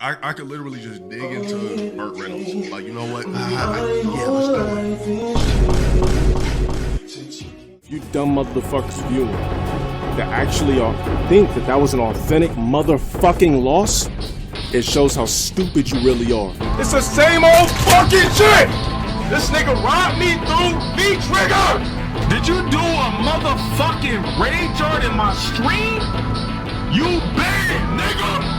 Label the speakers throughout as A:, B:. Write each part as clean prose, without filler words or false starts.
A: I could literally just dig into Burt Reynolds. Like, you know what? Yeah, let's do it.
B: You dumb motherfuckers viewing that actually think that was an authentic motherfucking loss, it shows how stupid you really are. It's the same old fucking shit! This nigga robbed me through D-Trigger!
C: Did you do a motherfucking rage art in my stream? You bad, nigga!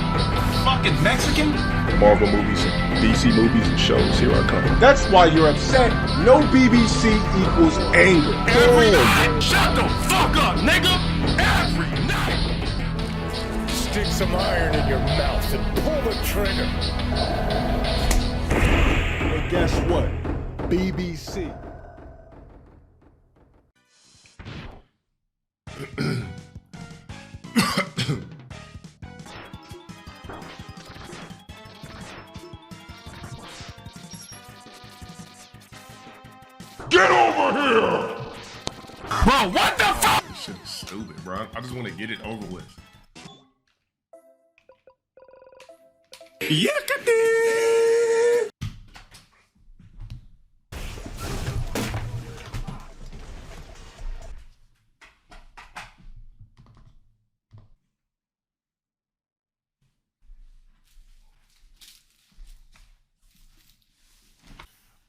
C: Fucking Mexican?
D: Marvel movies, DC movies, and shows, here I come.
B: That's why you're upset. No BBC equals anger.
C: Every night! Shut the fuck up, nigga! Every night!
E: Stick some iron in your mouth and pull the trigger.
B: But guess what? BBC.
C: Get over here! Bro, what the fuck?
A: This shit is stupid, bro. I just want to get it over with.
C: Yakati!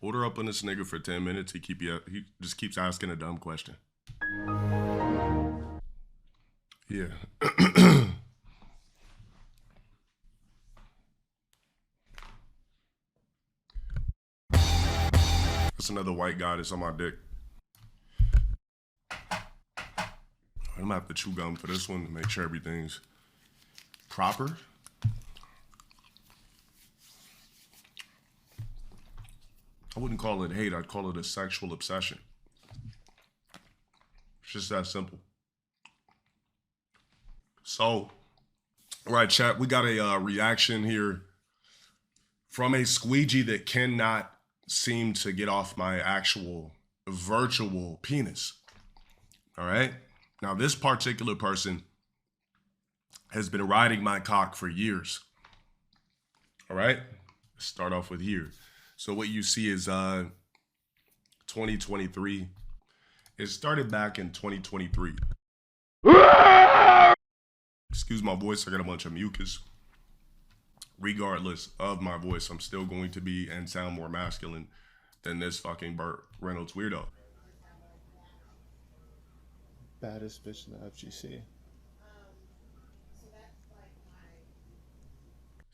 A: Order up on this nigga for 10 minutes. He just keeps asking a dumb question. Yeah. That's another white guy that's on my dick. I'm gonna have to chew gum for this one to make sure everything's proper. I wouldn't call it hate, I'd call it a sexual obsession. It's just that simple. So, all right, chat, we got a reaction here from a squeegee that cannot seem to get off my actual virtual penis. All right? Now, this particular person has been riding my cock for years. All right? Let's start off with here. So what you see is 2023. It started back in 2023. Excuse my voice, I got a bunch of mucus. Regardless of my voice, I'm still going to be and sound more masculine than this fucking Burt Reynolds weirdo.
D: Baddest bitch in the FGC.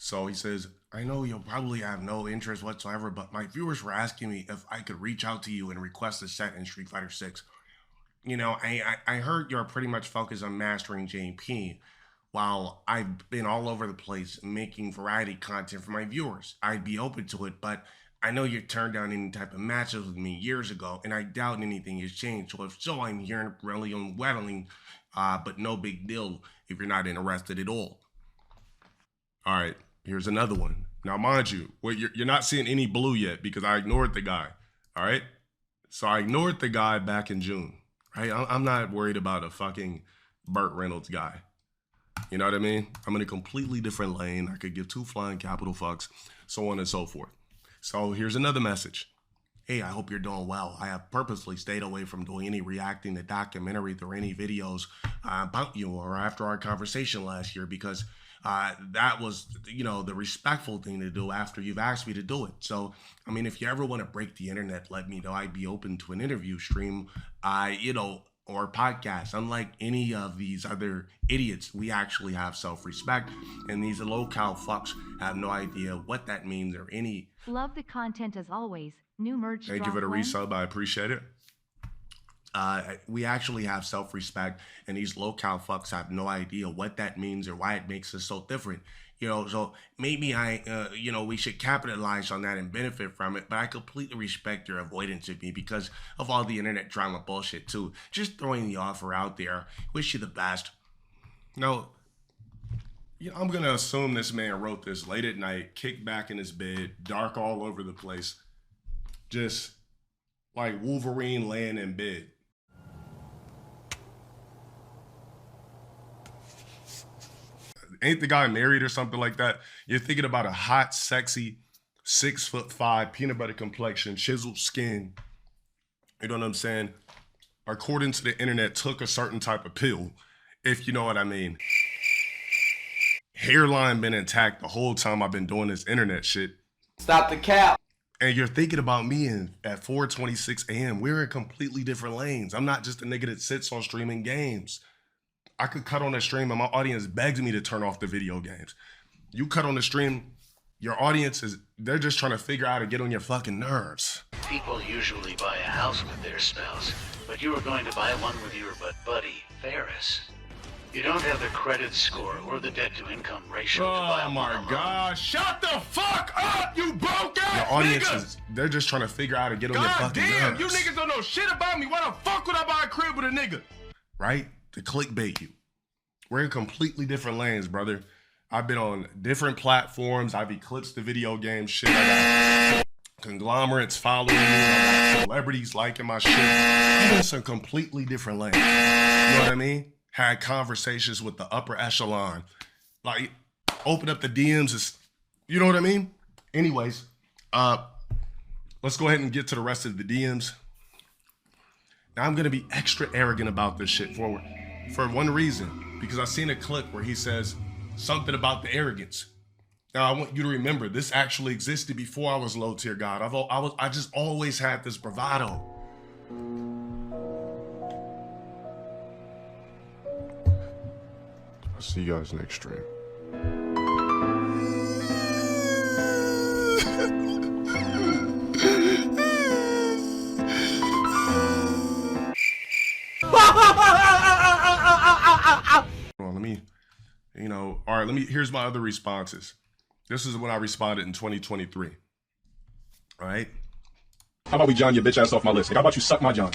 A: So he says, I know you'll probably have no interest whatsoever, but my viewers were asking me if I could reach out to you and request a set in Street Fighter 6. You know, I heard you're pretty much focused on mastering JP, while I've been all over the place making variety content for my viewers. I'd be open to it, but I know you turned down any type of matches with me years ago, and I doubt anything has changed. So if so, I'm here really on whittling, but no big deal if you're not interested at all. All right. Here's another one. Now, mind you, you're not seeing any blue yet because I ignored the guy, all right? So I ignored the guy back in June, right? I'm not worried about a fucking Burt Reynolds guy. You know what I mean? I'm in a completely different lane. I could give two flying capital fucks, so on and so forth. So here's another message. Hey, I hope you're doing well. I have purposely stayed away from doing any reacting to documentaries or any videos about you or after our conversation last year because that was, you know, the respectful thing to do after you've asked me to do it. So, I mean, if you ever want to break the internet, let me know. I'd be open to an interview stream, you know, or podcast. Unlike any of these other idiots, we actually have self-respect, and these low-cal fucks have no idea what that means or any.
F: Love the content as always. New merch.
A: Thank you for the resub. I appreciate it. We actually have self-respect, and these low-cal fucks have no idea what that means or why it makes us so different. You know, so maybe you know, we should capitalize on that and benefit from it, but I completely respect your avoidance of me because of all the internet drama bullshit too. Just throwing the offer out there. Wish you the best. No, you know, I'm gonna assume this man wrote this late at night, kicked back in his bed, dark all over the place, just like Wolverine laying in bed. Ain't the guy married or something like that? You're thinking about a hot, sexy, 6'5", peanut butter complexion, chiseled skin. You know what I'm saying? According to the internet, took a certain type of pill, if you know what I mean. Hairline been intact the whole time I've been doing this internet shit.
G: Stop the cap.
A: And you're thinking about me at 4:26 a.m. We're in completely different lanes. I'm not just a nigga that sits on streaming games. I could cut on a stream and my audience begs me to turn off the video games. You cut on the stream, your audience they're just trying to figure out how to get on your fucking nerves.
H: People usually buy a house with their spouse, but you are going to buy one with your buddy, Ferris. You don't have the credit score or the debt-to-income ratio to buy a
C: Oh my God! Shut the fuck up, you broke ass
A: Your audience
C: niggas!
A: they're just trying to figure out how to get on your
C: God
A: fucking
C: damn,
A: nerves.
C: you niggas don't know shit about me. Why the fuck would I buy a crib with a nigga?
A: Right? To clickbait you. We're in completely different lanes, brother. I've been on different platforms. I've eclipsed the video game shit. I got conglomerates following me. I got celebrities liking my shit. I'm in some completely different lanes. You know what I mean? Had conversations with the upper echelon. Like, open up the DMs. You know what I mean? Anyways, let's go ahead and get to the rest of the DMs. Now, I'm going to be extra arrogant about this shit for one reason. Because I seen a clip where he says something about the arrogance. Now, I want you to remember, this actually existed before I was LowTierGod. I just always had this bravado.
B: I'll see you guys next stream.
A: Here's my other responses. This is when I responded in 2023. All right.
D: How about we John your bitch ass off my list? Like, how about you suck my John?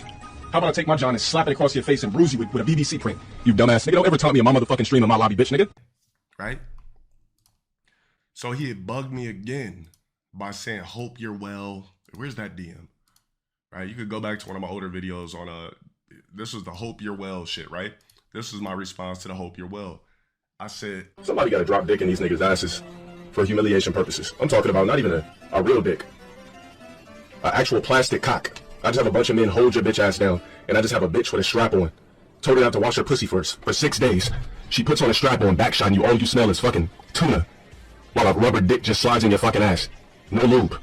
D: How about I take my John and slap it across your face and bruise you with a BBC print? You dumbass nigga, don't ever taunt me on my motherfucking stream in my lobby, bitch nigga.
A: Right? So he had bugged me again by saying, hope you're well. Where's that DM? Right? You could go back to one of my older videos on this was the hope you're well shit, right? This was my response to the hope you're well. I said,
D: Somebody gotta drop dick in these niggas' asses for humiliation purposes. I'm talking about not even a real dick. An actual plastic cock. I just have a bunch of men hold your bitch ass down, and I just have a bitch with a strap on. Told her not to wash her pussy for 6 days. She puts on a strap on, back shot, and all you smell is fucking tuna. While a rubber dick just slides in your fucking ass. No lube.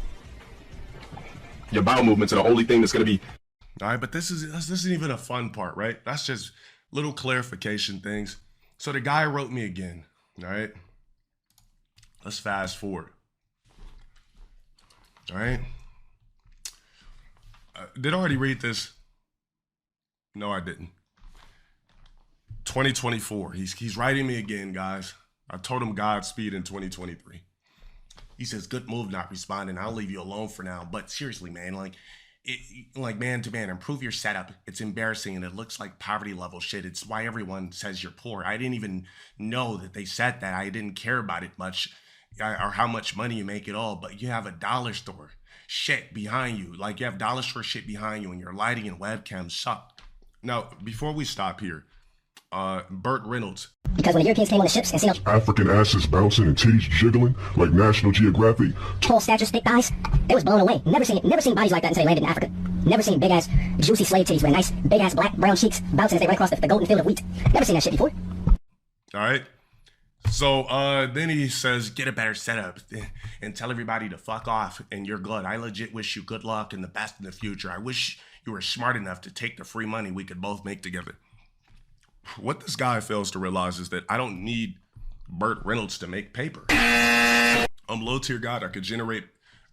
D: Your bowel movements are the only thing that's gonna be...
A: All right, but this isn't even a fun part, right? That's just little clarification things. So the guy wrote me again, all right? Let's fast forward. All right? Did I already read this? No, I didn't. 2024, he's writing me again, guys. I told him Godspeed in 2023. He says, good move not responding. I'll leave you alone for now. But seriously, man, like man to man, improve your setup. It's embarrassing and it looks like poverty level shit. It's why everyone says you're poor. I didn't even know that they said that. I didn't care about it much or how much money you make at all, but you have a dollar store shit behind you. Like you have dollar store shit behind you and your lighting and webcams suck. Now, before we stop here, Burt Reynolds.
I: Because when the Europeans came on the ships and seen
J: African asses bouncing and titties jiggling like National Geographic,
I: tall statues, thick thighs, they was blown away. Never seen bodies like that until they landed in Africa. Never seen big ass, juicy slave titties with nice, big ass black, brown cheeks bouncing as they run across the golden field of wheat. Never seen that shit before.
A: All right. So then he says, get a better setup and tell everybody to fuck off and you're good. I legit wish you good luck and the best in the future. I wish you were smart enough to take the free money we could both make together. What this guy fails to realize is that I don't need Burt Reynolds to make paper. I'm LowTierGod. I could generate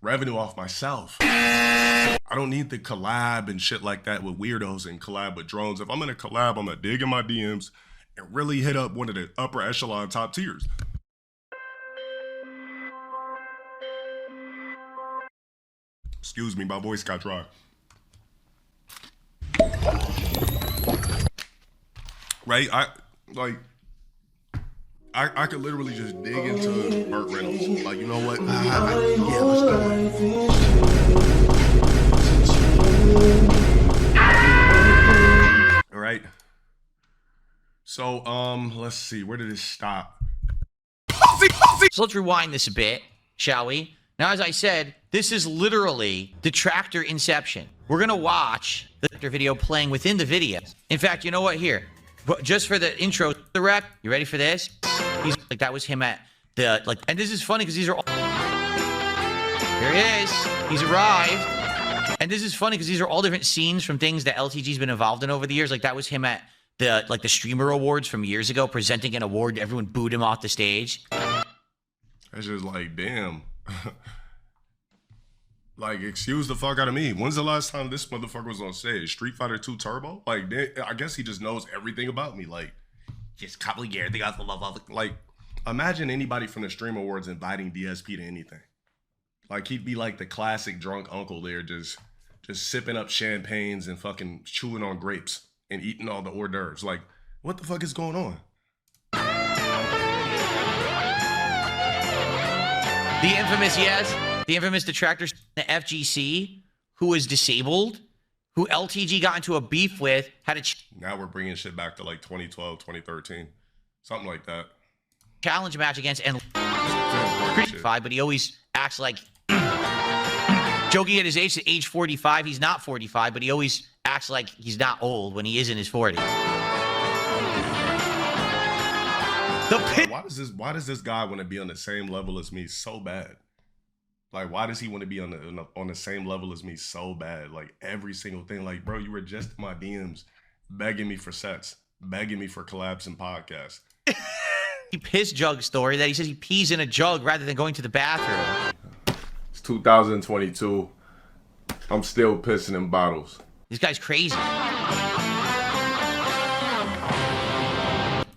A: revenue off myself. I don't need the collab and shit like that with weirdos and collab with drones. If I'm in a collab, I'm gonna dig in my DMs and really hit up one of the upper echelon top tiers. Excuse me, my voice got dry. Right? I could literally just dig into Burt Reynolds. Like, you know what? Yeah, let's go. All right. So, let's see. Where did it stop? pussy, pussy.
G: So let's rewind this a bit, shall we? Now, as I said, this is literally detractor inception. We're gonna watch the detractor video playing within the video. In fact, you know what? Here, just for the intro, the rep. You ready for this? He's like, that was him at the like, and this is funny because these are all. Here he is. He's arrived, and this is funny because these are all different scenes from things that LTG's been involved in over the years. Like that was him at the the streamer awards from years ago, presenting an award. Everyone booed him off the stage.
A: That's just like, damn. Like, excuse the fuck out of me. When's the last time this motherfucker was on stage? Street Fighter 2 Turbo? Like, I guess he just knows everything about me. Like, just a couple of years, they got the love of it. Like, imagine anybody from the Stream Awards inviting DSP to anything. Like, he'd be like the classic drunk uncle there, just sipping up champagnes and fucking chewing on grapes and eating all the hors d'oeuvres. Like, what the fuck is going on?
G: The infamous, yes, the infamous detractor, the FGC, who was disabled, who LTG got into a beef with, had a
A: now we're bringing shit back to like 2012, 2013, something like that.
G: Challenge match against and but he always acts like joking at his age 45. He's not 45, but he always acts like he's not old when he is in his 40s.
A: Why does this guy want to be on the same level as me so bad? Like, why does he want to be on the same level as me so bad? Like, every single thing. Like, bro, you were just in my DMs begging me for sets, begging me for collabs and podcasts.
G: He piss jug story that he says he pees in a jug rather than going to the bathroom.
A: It's 2022. I'm still pissing in bottles.
G: This guy's crazy.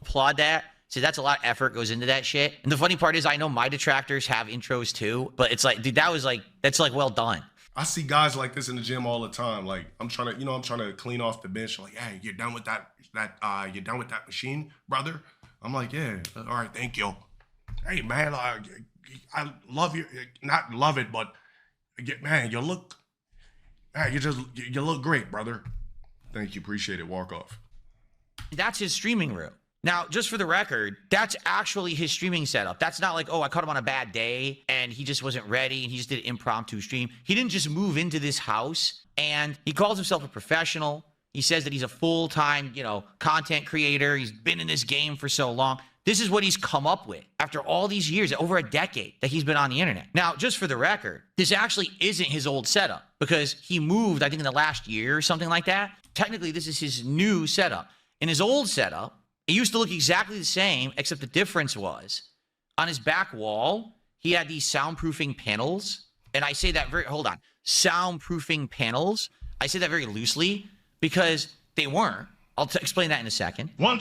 G: Applaud that. See, that's a lot of effort goes into that shit. And the funny part is I know my detractors have intros too, but it's like, dude, that's like well done.
A: I see guys like this in the gym all the time. Like, I'm trying to clean off the bench. Like, hey, you're done with you done with that machine, brother? I'm like, yeah, all right, thank you. Hey, man, I love you. Not love it, but man, you look great, brother. Thank you, appreciate it. Walk off.
G: That's his streaming room. Now, just for the record, that's actually his streaming setup. That's not like, oh, I caught him on a bad day and he just wasn't ready and he just did an impromptu stream. He didn't just move into this house, and he calls himself a professional. He says that he's a full-time, content creator. He's been in this game for so long. This is what he's come up with after all these years, over a decade that he's been on the internet. Now, just for the record, this actually isn't his old setup because he moved, I think, in the last year or something like that. Technically, this is his new setup. In his old setup, it used to look exactly the same, except the difference was on his back wall, he had these soundproofing panels. And I say that soundproofing panels. I say that very loosely because they weren't. I'll explain that in a second.
C: How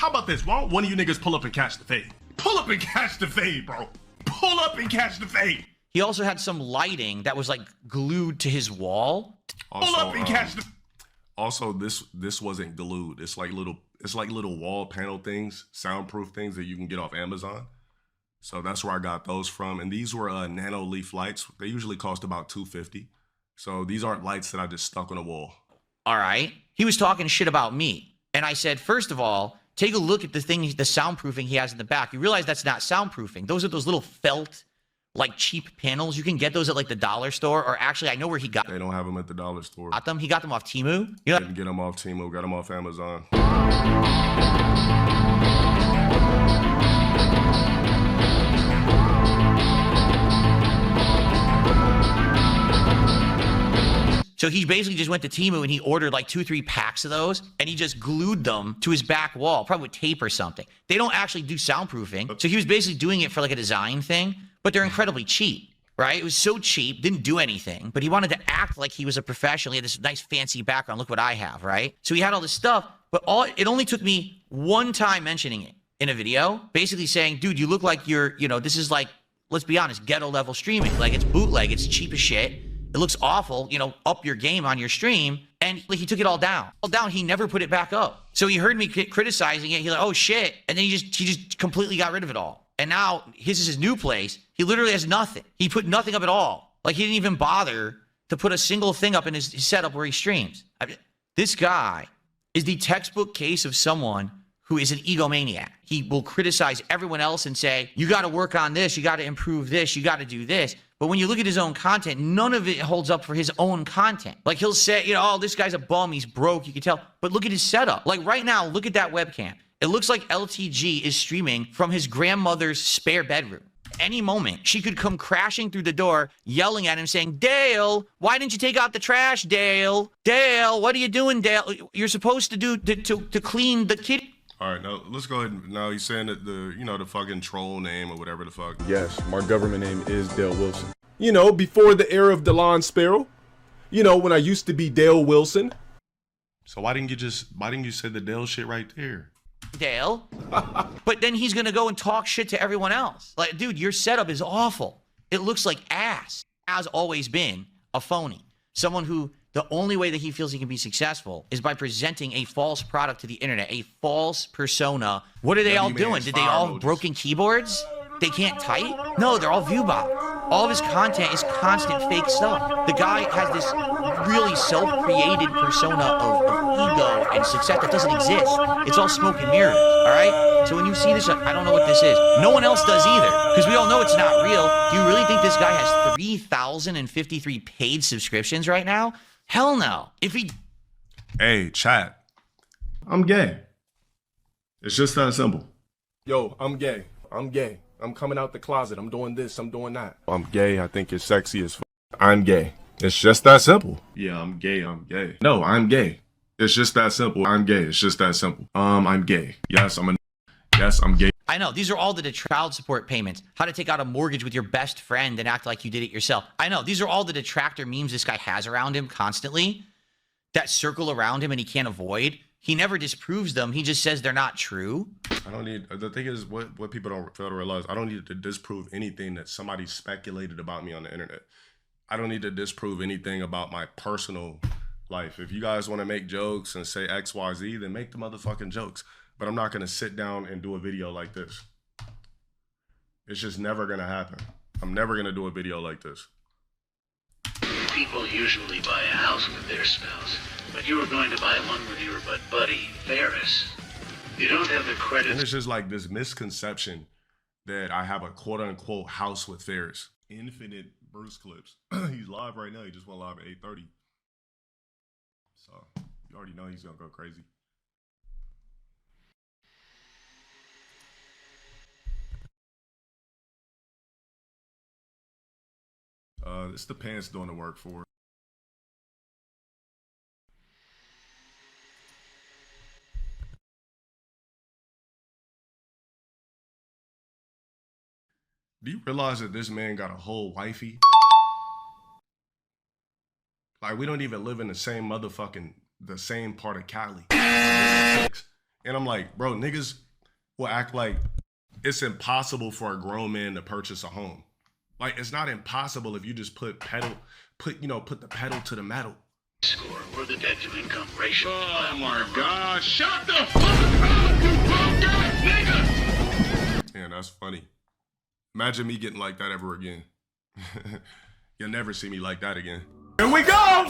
C: about this? Why don't one of you niggas pull up and catch the fade? Pull up and catch the fade, bro. Pull up and catch the fade.
G: He also had some lighting that was like glued to his wall.
C: Pull up and catch the.
A: Also, this wasn't glued. It's like little wall panel things, soundproof things that you can get off Amazon. So that's where I got those from. And these were nano leaf lights. They usually cost about $250. So these aren't lights that I just stuck on a wall.
G: All right. He was talking shit about me. And I said, first of all, take a look at the soundproofing he has in the back. You realize that's not soundproofing. Those are those little felt, like cheap panels. You can get those at like the dollar store, or actually I know where he got them.
A: They don't have them at the dollar store.
G: Got them? He got them off Temu?
A: Didn't get them off Temu, got them off Amazon.
G: So he basically just went to Temu and he ordered like 2-3 packs of those, and he just glued them to his back wall, probably with tape or something. They don't actually do soundproofing. So he was basically doing it for like a design thing, but they're incredibly cheap, right? It was so cheap, didn't do anything, but he wanted to act like he was a professional. He had this nice fancy background. Look what I have, right? So he had all this stuff, but it only took me one time mentioning it in a video, basically saying, dude, you look like you're, this is like, let's be honest, ghetto level streaming. Like, it's bootleg, it's cheap as shit. It looks awful, up your game on your stream. And he took it all down. He never put it back up. So he heard me criticizing it. He's like, oh shit. And then he just completely got rid of it all. And now his is his new place. He literally has nothing. He put nothing up at all. Like, he didn't even bother to put a single thing up in his setup where he streams. This guy is the textbook case of someone who is an egomaniac. He will criticize everyone else and say, you got to work on this, you got to improve this, you got to do this. But when you look at his own content, none of it holds up for his own content. Like he'll say, you know, oh, this guy's a bum, he's broke, you can tell. But look at his setup. Like right now, look at that webcam. It looks like LTG is streaming from his grandmother's spare bedroom. Any moment, she could come crashing through the door, yelling at him, saying, Dale, why didn't you take out the trash, Dale? Dale, what are you doing, Dale? You're supposed to do to clean the kitty.
B: All right, now let's go ahead. Now he's saying that the fucking troll name or whatever the fuck.
D: Yes, my government name is Dale Wilson.
B: You know, before the era of DeLon Sparrow. You know, when I used to be Dale Wilson. So why didn't you say the Dale shit right there?
G: Dale. But then he's gonna go and talk shit to everyone else. Like, dude, your setup is awful. It looks like ass. Has always been a phony. Someone who the only way that he feels he can be successful is by presenting a false product to the internet, a false persona. What are they all doing? Did they all have broken keyboards? They can't type? No, they're all view bots. All of his content is constant fake stuff. The guy has this really self-created persona of ego and success that doesn't exist. It's all smoke and mirrors, all right? So when you see this, I don't know what this is. No one else does either, because we all know it's not real. Do you really think this guy has 3,053 paid subscriptions right now? Hell no. If he...
B: Hey, chat. I'm gay. It's just that simple.
D: Yo, I'm gay. I'm gay. I'm coming out the closet. I'm doing this. I'm doing that.
B: I'm gay. I think it's sexy as fuck. I'm gay. It's just that simple. Yeah, I'm gay. I'm gay. No, I'm gay. It's just that simple. I'm gay. It's just that simple. I'm gay. Yes, I'm gay.
G: I know. These are all the child support payments. How to take out a mortgage with your best friend and act like you did it yourself. I know. These are all the detractor memes this guy has around him constantly that circle around him and he can't avoid. He never disproves them. He just says they're not true.
B: I don't need, the thing is, what people don't fail to realize, I don't need to disprove anything that somebody speculated about me on the internet. I don't need to disprove anything about my personal life. If you guys want to make jokes and say X, Y, Z, then make the motherfucking jokes. But I'm not going to sit down and do a video like this. It's just never going to happen. I'm never going to do a video like this.
H: People usually buy a house with their spouse, but you were going to buy one with your buddy, Ferris. You don't have the credit.
B: And it's just like this misconception that I have a quote-unquote house with Ferris. Infinite Bruce clips. He's live right now. He just went live at 8:30. So you already know he's going to go crazy. It's the pants doing the work for it. Do you realize that this man got a whole wifey? Like, we don't even live in the same part of Cali. And I'm like, bro, niggas will act like it's impossible for a grown man to purchase a home. Like, it's not impossible if you just put the pedal to the metal.
H: Score or the debt to income ratio.
C: Oh my God! Shut the fuck up, you broke ass nigga!
B: Man, that's funny. Imagine me getting like that ever again. You'll never see me like that again.
C: Here we go!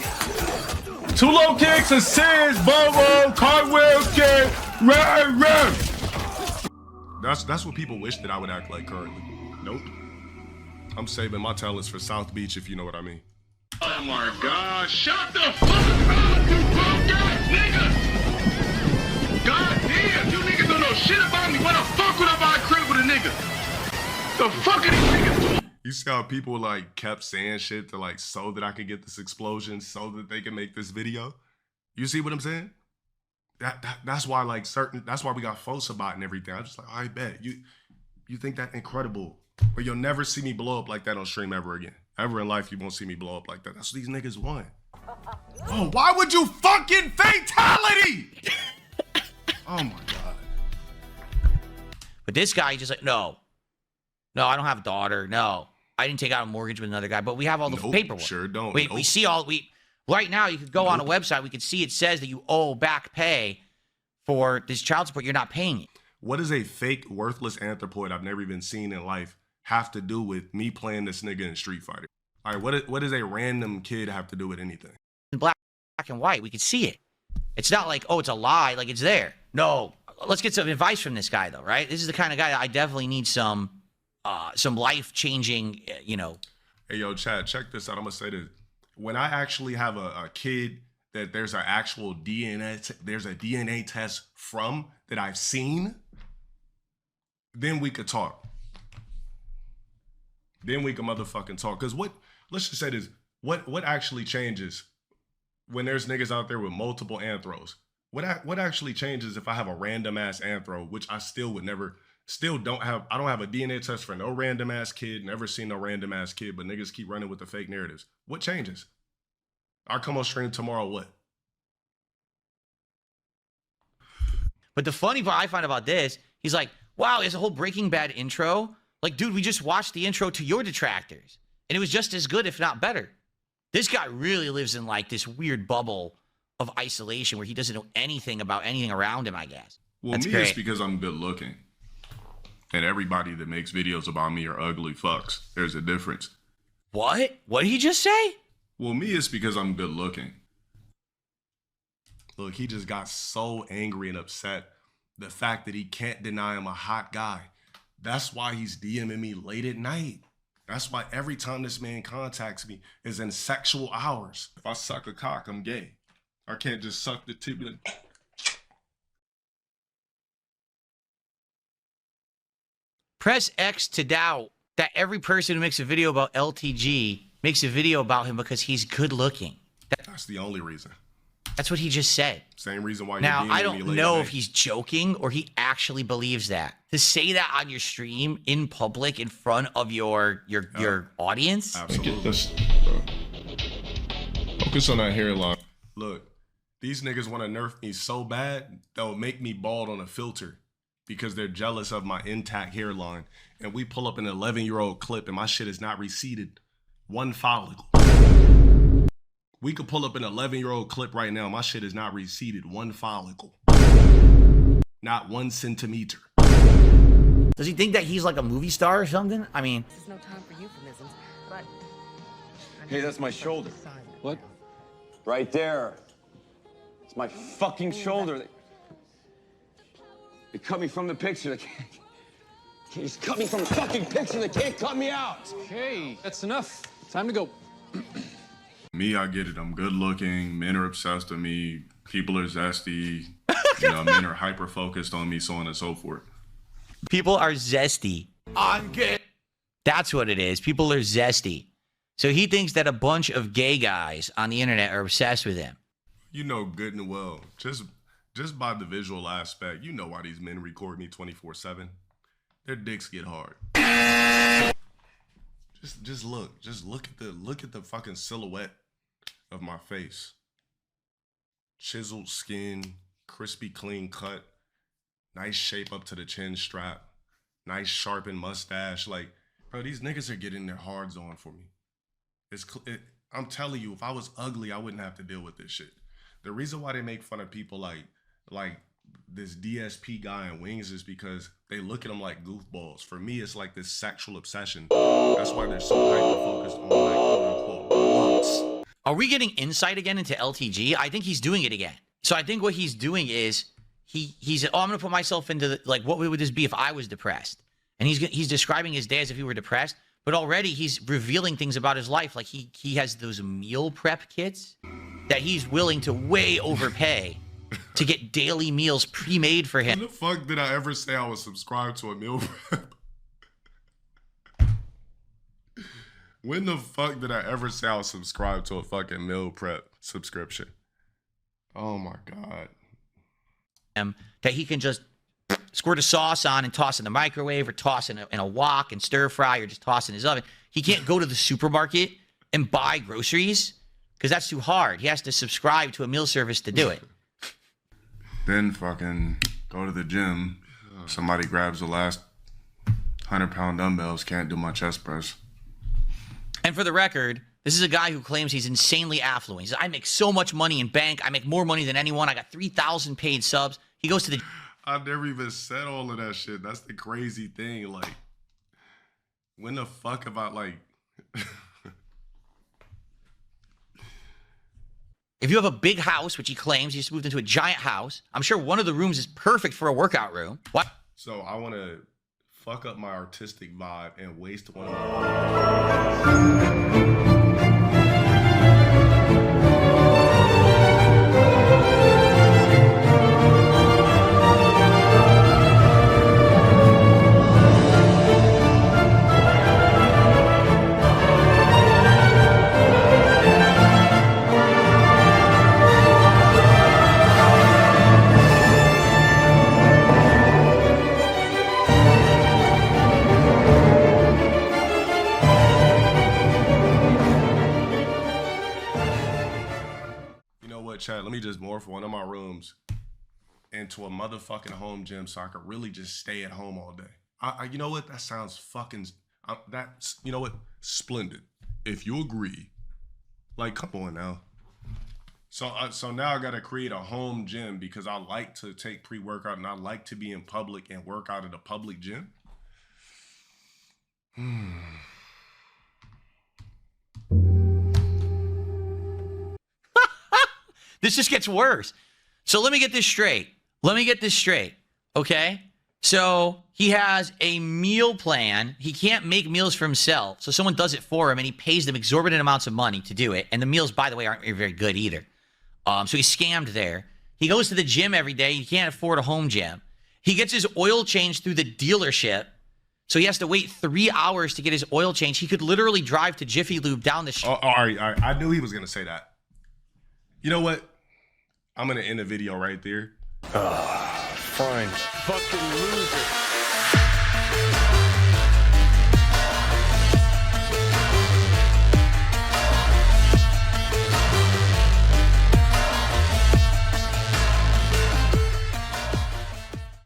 C: 2 low kicks, assists, bobo, cartwheel kick, run.
B: That's what people wish that I would act like currently. Nope. I'm saving my talents for South Beach, if you know what I mean.
C: Oh my God! Shut the fuck up, you broke ass nigga! God damn, you niggas don't know shit about me. Why the fuck would I buy a crib with a nigga? The fuck are these niggas doing?
B: You see how people like kept saying shit to like so that I could get this explosion, so that they can make this video? You see what I'm saying? That's why like that's why we got Fosabot and everything. I'm just like, I bet you think that incredible. But you'll never see me blow up like that on stream ever again. Ever in life, you won't see me blow up like that. That's what these niggas want. Oh, why would you fucking fatality? Oh my God.
G: But this guy just like, no, I don't have a daughter. No, I didn't take out a mortgage with another guy, but we have all the paperwork.
B: Sure don't.
G: We see right now you could go on a website. We could see it says that you owe back pay for this child support. You're not paying it.
B: What does a fake, worthless anthropoid I've never even seen in life have to do with me playing this nigga in Street Fighter? All right, what does a random kid have to do with anything?
G: In black and white, we could see it. It's not like, oh, it's a lie, like it's there. No, let's get some advice from this guy, though, right? This is the kind of guy that I definitely need some life-changing, you know.
A: Hey, yo, Chad, check this out. I'm going to say this. When I actually have a kid that there's an actual there's a DNA test from that I've seen, then we could talk. Then we can motherfucking talk. Because let's just say this, what actually changes when there's niggas out there with multiple anthros? What actually changes if I have a random ass anthro, which I still would never, I don't have a DNA test for no random ass kid, never seen no random ass kid, but niggas keep running with the fake narratives. What changes? I'll come on stream tomorrow, what?
G: But the funny part I find about this, he's like, wow, it's a whole Breaking Bad intro. Like, dude, we just watched the intro to your detractors, and it was just as good, if not better. This guy really lives in like this weird bubble of isolation where he doesn't know anything about anything around him, I guess.
A: Well,
G: That's
A: me,
G: great.
A: it's because I'm good looking. And everybody that makes videos about me are ugly fucks. There's a difference.
G: What? What did he just say?
A: Well, me, it's because I'm good looking. Look, he just got so angry and upset. The fact that he can't deny I'm a hot guy. That's why he's DMing me late at night. That's why every time this man contacts me is in sexual hours. If I suck a cock, I'm gay. I can't just suck the tip.
G: Press X to doubt that every person who makes a video about LTG makes a video about him because he's good looking.
A: That's the only reason.
G: That's what he just said.
A: Same reason why
G: now,
A: you're
G: I
A: DMing me
G: don't
A: late
G: know
A: at
G: if
A: night.
G: he's joking or he actually believes that. To say that on your stream, in public, in front of your audience.
A: Absolutely.
D: This, focus on that hairline.
A: Look, these niggas want to nerf me so bad, they'll make me bald on a filter because they're jealous of my intact hairline. And we pull up an 11-year-old clip and my shit is not receded one follicle. We could pull up an 11-year-old clip right now. My shit is not receded one follicle. Not 1 centimeter.
G: Does he think that he's like a movie star or something? I mean,
K: There's no time for euphemisms, but...
L: Hey, that's my shoulder. What? Right there. It's my fucking shoulder. They cut me from the picture. They can't just cut me from the fucking picture. They can't cut me out.
M: Okay, that's enough. Time to go.
A: Me, I get it. I'm good looking. Men are obsessed with me. People are zesty. Men are hyper focused on me, so on and so forth.
G: people are zesty. I'm gay. That's what it is. People are zesty. So he thinks that a bunch of gay guys on the internet are obsessed with him.
A: You know good and well, just by the visual aspect, you know why these men record me 24/7. Their dicks get hard. Just look at the fucking silhouette of my face. Chiseled skin, crispy clean cut, nice shape up to the chin strap, nice sharpened mustache. Like, bro, these niggas are getting their hards on for me. I'm telling you, if I was ugly, I wouldn't have to deal with this shit. The reason why they make fun of people like this DSP guy in Wings is because they look at them like goofballs. For me, it's like this sexual obsession. That's why they're so hyper-focused on like quote-unquote looks.
G: Are we getting insight again into LTG? I think he's doing it again. So I think what he's doing is he's I'm gonna put myself into like, what would this be if I was depressed? And he's describing his day as if he were depressed, but already he's revealing things about his life. Like he has those meal prep kits that he's willing to way overpay to get daily meals pre-made for him.
A: When the fuck did I ever say I was subscribed to a meal prep? When the fuck did I ever say I was subscribed to a fucking meal prep subscription? Oh my God.
G: That he can just squirt a sauce on and toss in the microwave, or toss in a wok and stir fry, or just toss in his oven. He can't go to the supermarket and buy groceries because that's too hard. He has to subscribe to a meal service to do it.
A: Then fucking go to the gym. Somebody grabs the last 100-pound dumbbells, can't do my chest press.
G: And for the record, this is a guy who claims he's insanely affluent. He says, I make so much money in bank. I make more money than anyone. I got 3,000 paid subs. He goes to the...
A: I've never even said all of that shit. That's the crazy thing. Like, when the fuck have I, like...
G: If If you have a big house, which he claims, he just moved into a giant house, I'm sure one of the rooms is perfect for a workout room. What?
A: So I want to fuck up my artistic vibe and waste one of my... Chat, let me just morph one of my rooms into a motherfucking home gym so I could really just stay at home all day. You know what? That sounds fucking, that's, you know what? Splendid. If you agree, like, come on now. So now I got to create a home gym because I like to take pre-workout and I like to be in public and work out at a public gym.
G: This just gets worse. So let me get this straight. Okay? So he has a meal plan. He can't make meals for himself. So someone does it for him and he pays them exorbitant amounts of money to do it. And the meals, by the way, aren't very good either. So he's scammed there. He goes to the gym every day. He can't afford a home gym. He gets his oil changed through the dealership. So he has to wait 3 hours to get his oil changed. He could literally drive to Jiffy Lube down the street.
A: All right. I knew he was going to say that. You know what? I'm going to end the video right there.
E: Fine. Fucking loser.